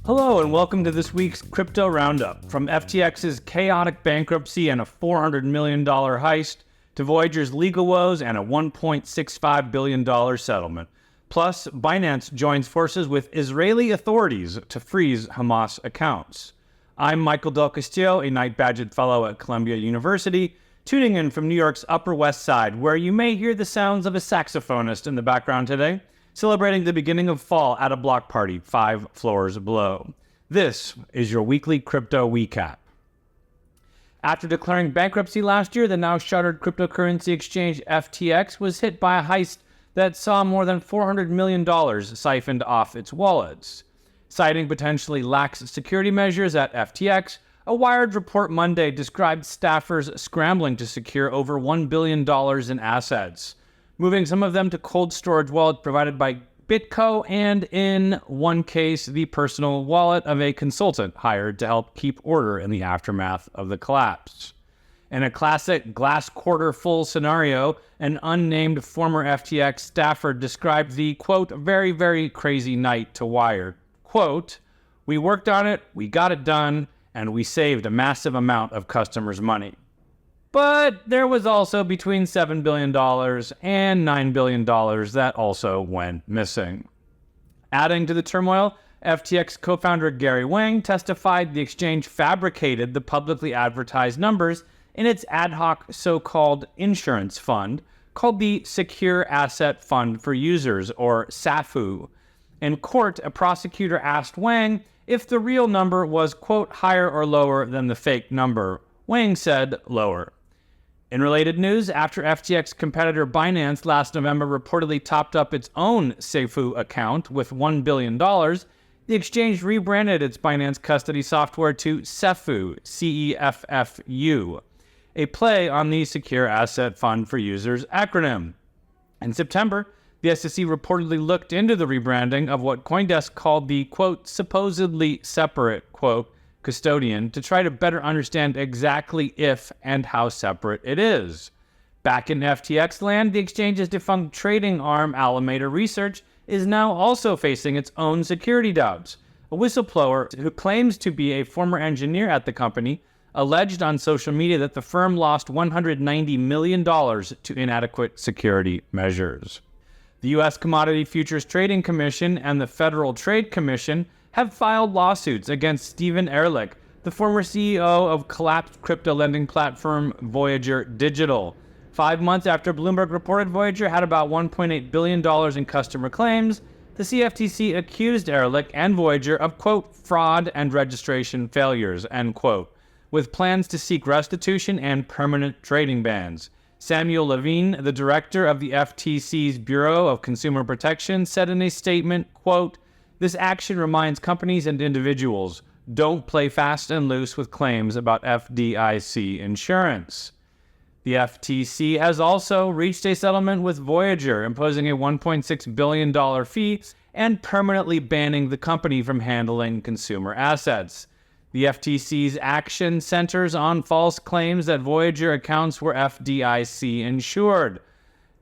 Hello and welcome to this week's Crypto Roundup. From FTX's chaotic bankruptcy and a $400 million heist to Voyager's legal woes and a $1.65 billion settlement. Plus, Binance joins forces with Israeli authorities to freeze Hamas accounts. I'm Michael Del Castillo, a Knight Badgett Fellow at Columbia University, tuning in from New York's Upper West Side, where you may hear the sounds of a saxophonist in the background today, celebrating the beginning of fall at a block party 5 floors below. This is your weekly crypto recap. After declaring bankruptcy last year, the now shuttered cryptocurrency exchange FTX was hit by a heist that saw more than $400 million siphoned off its wallets. Citing potentially lax security measures at FTX, a Wired report Monday described staffers scrambling to secure over $1 billion in assets, moving some of them to cold storage wallets provided by BitCo and, in one case, the personal wallet of a consultant hired to help keep order in the aftermath of the collapse. In a classic glass quarter full scenario, an unnamed former FTX staffer described the, quote, very, very crazy night to Wired. Quote, "We worked on it, we got it done, and we saved a massive amount of customers' money." But there was also between $7 billion and $9 billion that also went missing. Adding to the turmoil, FTX co-founder Gary Wang testified the exchange fabricated the publicly advertised numbers in its ad hoc so-called insurance fund called the Secure Asset Fund for Users, or SAFU. In court, a prosecutor asked Wang if the real number was, quote, higher or lower than the fake number. Wang said lower. In related news, after FTX competitor Binance last November reportedly topped up its own SAFU account with $1 billion, the exchange rebranded its Binance custody software to CEFU, C-E-F-F-U, a play on the Secure Asset Fund for Users acronym. In September, the SEC reportedly looked into the rebranding of what CoinDesk called the, quote, supposedly separate, quote, custodian to try to better understand exactly if and how separate it is. Back in FTX land, the exchange's defunct trading arm, Alameda Research, is now also facing its own security doubts. A whistleblower who claims to be a former engineer at the company alleged on social media that the firm lost $190 million to inadequate security measures. The U.S. Commodity Futures Trading Commission and the Federal Trade Commission have filed lawsuits against Stephen Ehrlich, the former CEO of collapsed crypto lending platform Voyager Digital. 5 months after Bloomberg reported Voyager had about $1.8 billion in customer claims, the CFTC accused Ehrlich and Voyager of, quote, fraud and registration failures, end quote, with plans to seek restitution and permanent trading bans. Samuel Levine, the director of the FTC's Bureau of Consumer Protection, said in a statement, quote, "This action reminds companies and individuals, don't play fast and loose with claims about FDIC insurance." The FTC has also reached a settlement with Voyager, imposing a $1.6 billion fee and permanently banning the company from handling consumer assets. The FTC's action centers on false claims that Voyager accounts were FDIC insured.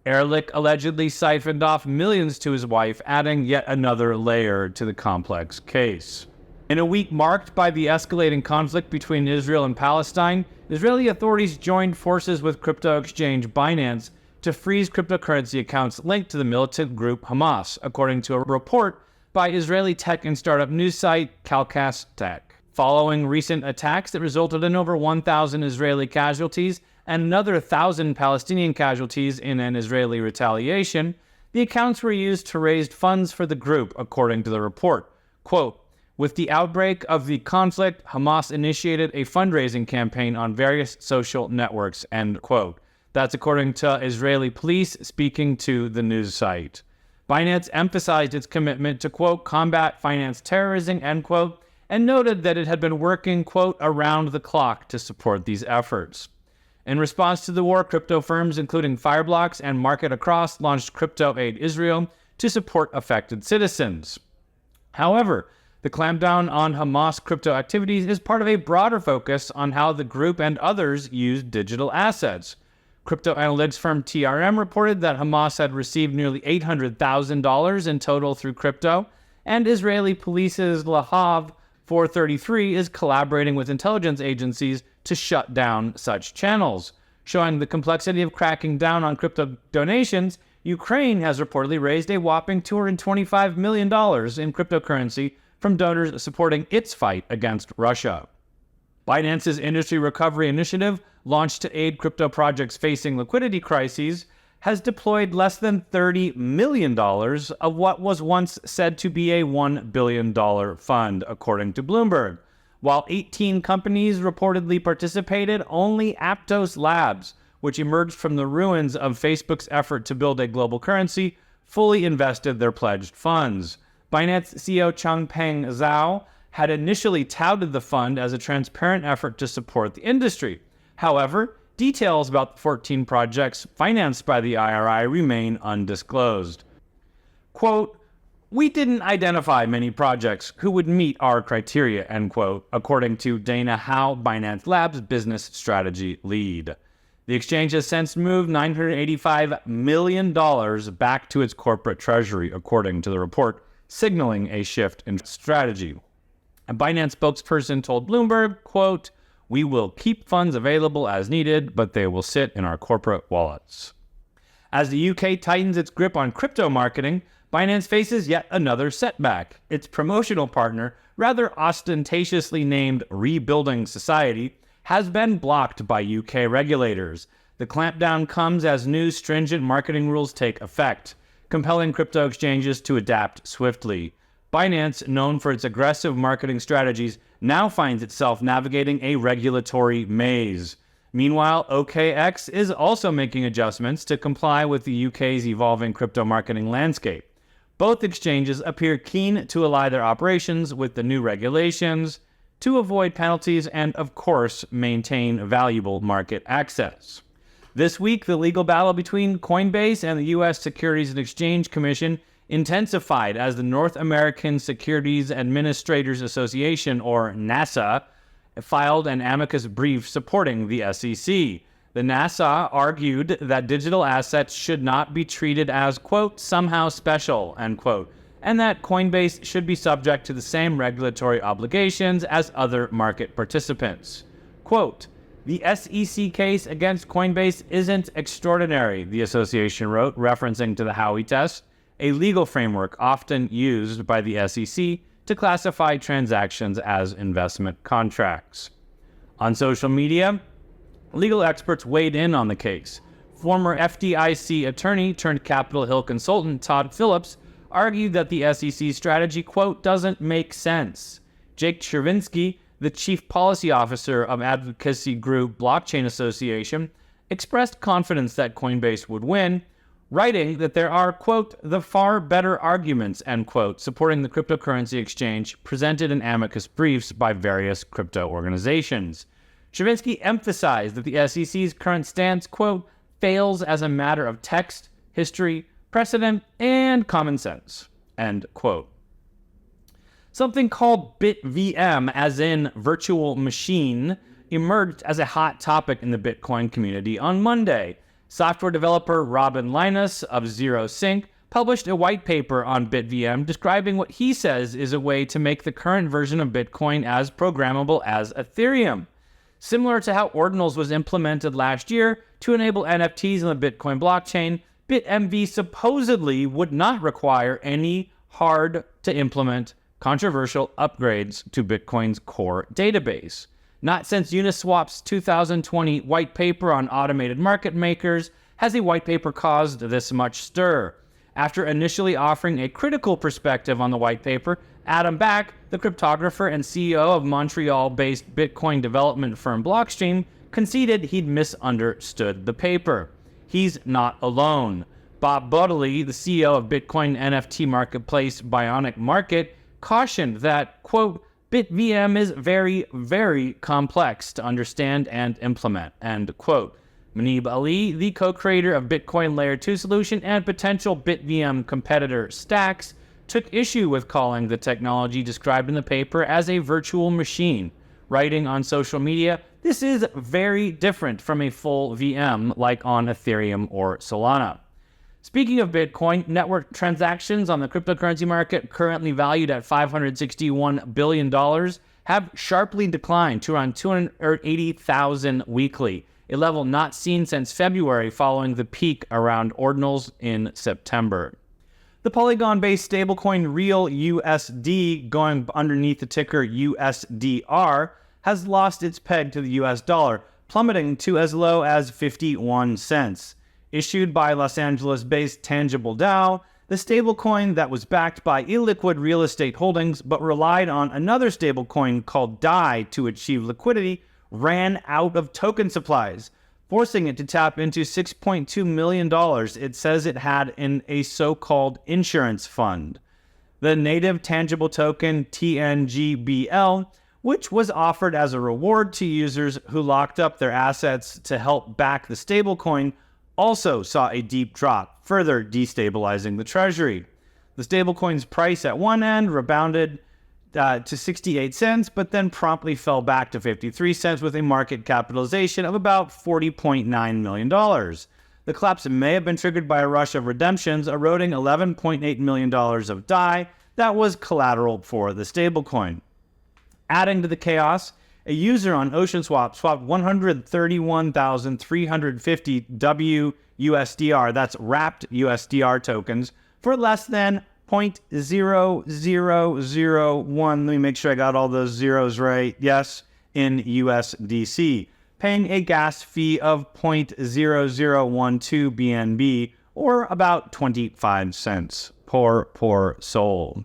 Ehrlich allegedly siphoned off millions to his wife, adding yet another layer to the complex case. In a week marked by the escalating conflict between Israel and Palestine, Israeli authorities joined forces with crypto exchange Binance to freeze cryptocurrency accounts linked to the militant group Hamas, according to a report by Israeli tech and startup news site Calcast Tech. Following recent attacks that resulted in over 1,000 Israeli casualties and another 1,000 Palestinian casualties in an Israeli retaliation, the accounts were used to raise funds for the group, according to the report. Quote, "With the outbreak of the conflict, Hamas initiated a fundraising campaign on various social networks," end quote. That's according to Israeli police speaking to the news site. Binance emphasized its commitment to, quote, "combat finance terrorism," end quote, and noted that it had been working, quote, "around the clock" to support these efforts. In response to the war, crypto firms including Fireblocks and Market Across launched Crypto Aid Israel to support affected citizens. However, the clampdown on Hamas crypto activities is part of a broader focus on how the group and others use digital assets. Crypto analytics firm TRM reported that Hamas had received nearly $800,000 in total through crypto, and Israeli police's Lahav 433 is collaborating with intelligence agencies to shut down such channels. Showing the complexity of cracking down on crypto donations, Ukraine has reportedly raised a whopping $225 million in cryptocurrency from donors supporting its fight against Russia. Binance's Industry Recovery Initiative, launched to aid crypto projects facing liquidity crises, has deployed less than $30 million of what was once said to be a $1 billion fund, according to Bloomberg. While 18 companies reportedly participated, only Aptos Labs, which emerged from the ruins of Facebook's effort to build a global currency, fully invested their pledged funds. Binance CEO Changpeng Zhao had initially touted the fund as a transparent effort to support the industry. However, details about the 14 projects financed by the IRI remain undisclosed. Quote, "We didn't identify many projects who would meet our criteria," end quote, according to Dana Howe, Binance Labs business strategy lead. The exchange has since moved $985 million back to its corporate treasury, according to the report, signaling a shift in strategy. A Binance spokesperson told Bloomberg, quote, "We will keep funds available as needed, but they will sit in our corporate wallets." As the UK tightens its grip on crypto marketing, Binance faces yet another setback. Its promotional partner, rather ostentatiously named Rebuilding Society, has been blocked by UK regulators. The clampdown comes as new stringent marketing rules take effect, compelling crypto exchanges to adapt swiftly. Binance, known for its aggressive marketing strategies, now finds itself navigating a regulatory maze. Meanwhile, OKX is also making adjustments to comply with the UK's evolving crypto marketing landscape. Both exchanges appear keen to ally their operations with the new regulations to avoid penalties and, of course, maintain valuable market access. This week, the legal battle between Coinbase and the U.S. Securities and Exchange Commission intensified as the North American Securities Administrators Association, or NASA, filed an amicus brief supporting the SEC. The NASA argued that digital assets should not be treated as, quote, "somehow special," end quote, and that Coinbase should be subject to the same regulatory obligations as other market participants. Quote, "The SEC case against Coinbase isn't extraordinary," the association wrote, referencing to the Howey test, a legal framework often used by the SEC to classify transactions as investment contracts. On social media, legal experts weighed in on the case. Former FDIC attorney turned Capitol Hill consultant Todd Phillips argued that the SEC's strategy, quote, "doesn't make sense." Jake Chervinsky, the chief policy officer of advocacy group Blockchain Association, expressed confidence that Coinbase would win, writing that there are, quote, "the far better arguments," end quote, supporting the cryptocurrency exchange presented in amicus briefs by various crypto organizations. Chervinsky emphasized that the SEC's current stance, quote, "fails as a matter of text, history, precedent, and common sense," end quote. Something called BitVM, as in virtual machine, emerged as a hot topic in the Bitcoin community on Monday. Software developer Robin Linus of ZeroSync published a white paper on BitVM describing what he says is a way to make the current version of Bitcoin as programmable as Ethereum. Similar to how Ordinals was implemented last year to enable NFTs on the Bitcoin blockchain, BitMV supposedly would not require any hard-to-implement controversial upgrades to Bitcoin's core database. Not since Uniswap's 2020 white paper on automated market makers has a white paper caused this much stir. After initially offering a critical perspective on the white paper, Adam Back, the cryptographer and CEO of Montreal-based Bitcoin development firm Blockstream, conceded he'd misunderstood the paper. He's not alone. Bob Bodley, the CEO of Bitcoin NFT marketplace Bionic Market, cautioned that, quote, "BitVM is very, very complex to understand and implement," end quote. Manib Ali, the co-creator of Bitcoin Layer 2 solution and potential BitVM competitor Stacks, took issue with calling the technology described in the paper as a virtual machine, writing on social media, "This is very different from a full VM like on Ethereum or Solana." Speaking of Bitcoin, network transactions on the cryptocurrency market, currently valued at $561 billion, have sharply declined to around 280,000 weekly, a level not seen since February following the peak around ordinals in September. The Polygon-based stablecoin Real USD, going underneath the ticker USDR, has lost its peg to the US dollar, plummeting to as low as 51 cents. Issued by Los Angeles-based Tangible DAO, the stablecoin that was backed by illiquid real estate holdings but relied on another stablecoin called DAI to achieve liquidity ran out of token supplies, forcing it to tap into $6.2 million it says it had in a so-called insurance fund. The native tangible token TNGBL, which was offered as a reward to users who locked up their assets to help back the stablecoin, also saw a deep drop, further destabilizing the treasury. The stablecoin's price at one end rebounded to 68 cents, but then promptly fell back to 53 cents with a market capitalization of about $40.9 million. The collapse may have been triggered by a rush of redemptions, eroding $11.8 million of DAI that was collateral for the stablecoin. Adding to the chaos, a user on OceanSwap swapped 131,350 WUSDR, that's wrapped USDR tokens, for less than 0.0001, let me make sure I got all those zeros right, yes, in USDC, paying a gas fee of 0.0012 BNB, or about 25 cents. Poor soul.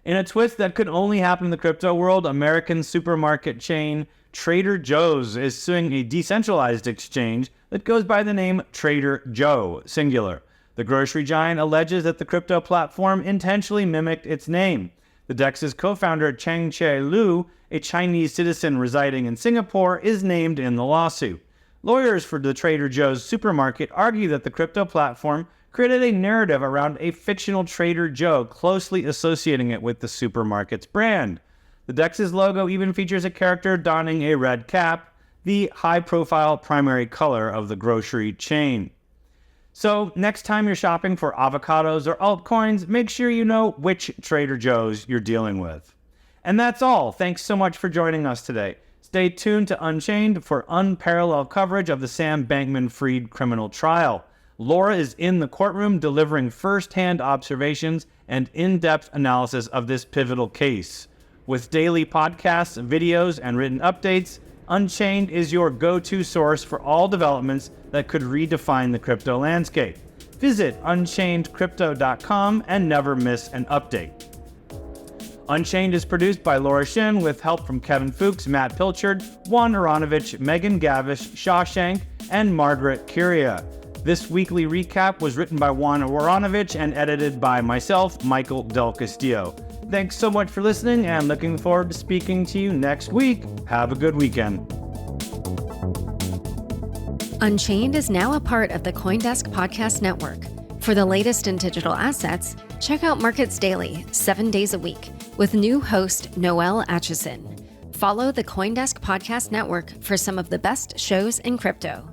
In a twist that could only happen in the crypto world, American supermarket chain Trader Joe's is suing a decentralized exchange that goes by the name Trader Joe, singular. The grocery giant alleges that the crypto platform intentionally mimicked its name. The DEX's co-founder Changche Lu, a Chinese citizen residing in Singapore, is named in the lawsuit. Lawyers for the Trader Joe's supermarket argue that the crypto platform created a narrative around a fictional Trader Joe, closely associating it with the supermarket's brand. The DEX's logo even features a character donning a red cap, the high-profile primary color of the grocery chain. So next time you're shopping for avocados or altcoins, make sure you know which Trader Joe's you're dealing with. And that's all. Thanks so much for joining us today. Stay tuned to Unchained for unparalleled coverage of the Sam Bankman-Fried criminal trial. Laura is in the courtroom delivering first-hand observations and in-depth analysis of this pivotal case. With daily podcasts, videos, and written updates, Unchained is your go-to source for all developments that could redefine the crypto landscape. Visit unchainedcrypto.com and never miss an update. Unchained is produced by Laura Shin with help from Kevin Fuchs, Matt Pilchard, Juan Aronovich, Megan Gavish, Shawshank, and Margaret Curia. This weekly recap was written by Juan Aronovich and edited by myself, Michael Del Castillo. Thanks so much for listening and looking forward to speaking to you next week. Have a good weekend. Unchained is now a part of the CoinDesk Podcast Network. For the latest in digital assets, check out Markets Daily, 7 days a week, with new host Noel Atchison. Follow the CoinDesk Podcast Network for some of the best shows in crypto.